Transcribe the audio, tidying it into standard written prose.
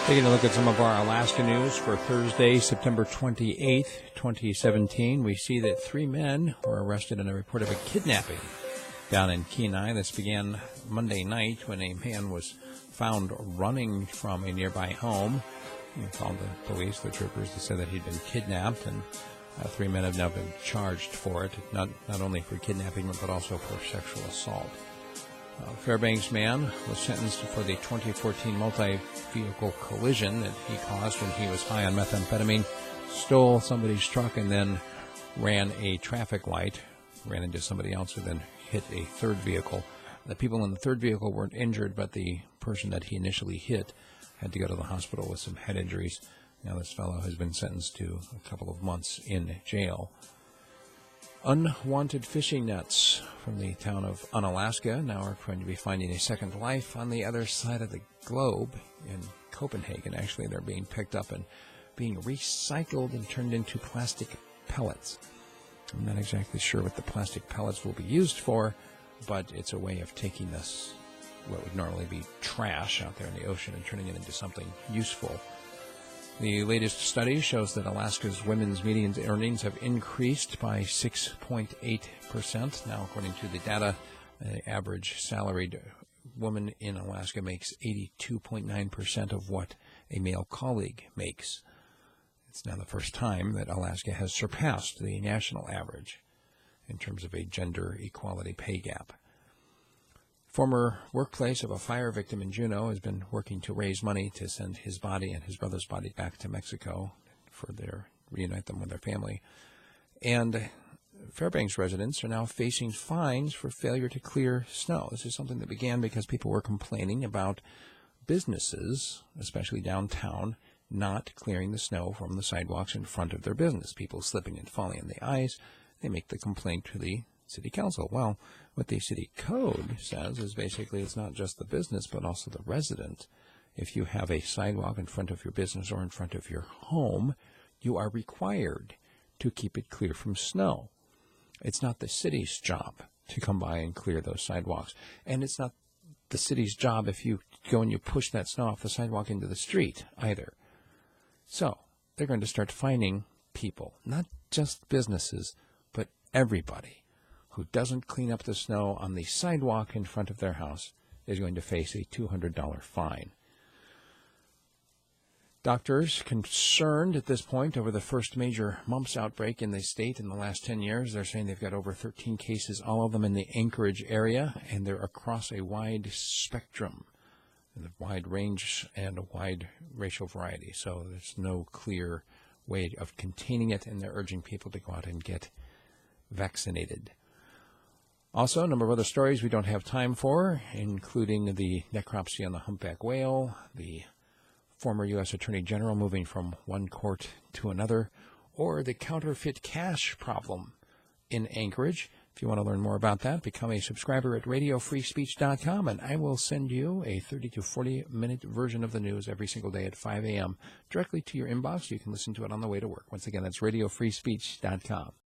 Taking a look at some of our Alaska news for Thursday, September 28th, 2017. We see that 3 men were arrested in a report of a kidnapping down in Kenai. This began Monday night when a man was found running from a nearby home. He called the police, the troopers, to say that he'd been kidnapped, and 3 men have now been charged for it, not only for kidnapping, but also for sexual assault. Fairbanks man was sentenced for the 2014 multi-vehicle collision that he caused when he was high on methamphetamine, stole somebody's truck, and then ran a traffic light, ran into somebody else who then hit a third vehicle. The people in the third vehicle weren't injured, but the person that he initially hit had to go to the hospital with some head injuries. Now this fellow has been sentenced to a couple of months in jail. Unwanted fishing nets from the town of Unalaska now are going to be finding a second life on the other side of the globe in Copenhagen. Actually, they're being picked up and being recycled and turned into plastic pellets. I'm not exactly sure what the plastic pellets will be used for, but it's a way of taking this, what would normally be trash out there in the ocean, and turning it into something useful. The latest study shows that Alaska's women's median earnings have increased by 6.8%. Now, according to the data, the average salaried woman in Alaska makes 82.9% of what a male colleague makes. It's now the first time that Alaska has surpassed the national average in terms of a gender equality pay gap. Former workplace of a fire victim in Juneau has been working to raise money to send his body and his brother's body back to Mexico for reunite them with their family. And Fairbanks residents are now facing fines for failure to clear snow. This is something that began because people were complaining about businesses, especially downtown, not clearing the snow from the sidewalks in front of their business. People slipping and falling in the ice. They make the complaint to the city council. Well, what the city code says is basically it's not just the business, but also the resident. If you have a sidewalk in front of your business or in front of your home, you are required to keep it clear from snow. It's not the city's job to come by and clear those sidewalks. And it's not the city's job if you go and you push that snow off the sidewalk into the street either. So they're going to start fining people, not just businesses, but everybody who doesn't clean up the snow on the sidewalk in front of their house is going to face a $200 fine. Doctors concerned at this point over the first major mumps outbreak in the state in the last 10 years. They're saying they've got over 13 cases, all of them in the Anchorage area, and they're across a wide spectrum, a wide range and a wide racial variety. So there's no clear way of containing it, and they're urging people to go out and get vaccinated. Also, a number of other stories we don't have time for, including the necropsy on the humpback whale, the former U.S. Attorney General moving from one court to another, or the counterfeit cash problem in Anchorage. If you want to learn more about that, become a subscriber at radiofreespeech.com, and I will send you a 30 to 40-minute version of the news every single day at 5 a.m. directly to your inbox. You can listen to it on the way to work. Once again, that's radiofreespeech.com.